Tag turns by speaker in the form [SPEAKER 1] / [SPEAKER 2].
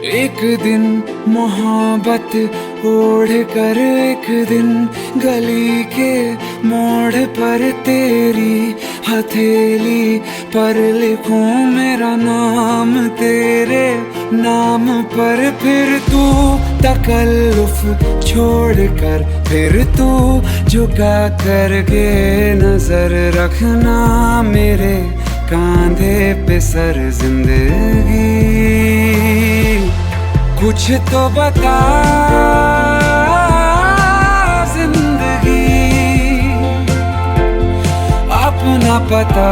[SPEAKER 1] एक दिन मोहब्बत ओढ़ कर, एक दिन गली के मोड़ पर तेरी हथेली पर लिखूं मेरा नाम तेरे नाम पर। फिर तू तकल्लुफ छोड़ कर, फिर तू झुका करके नजर रखना मेरे कांधे पे सर। जिंदगी कुछ तो बता जिंदगी, अपना पता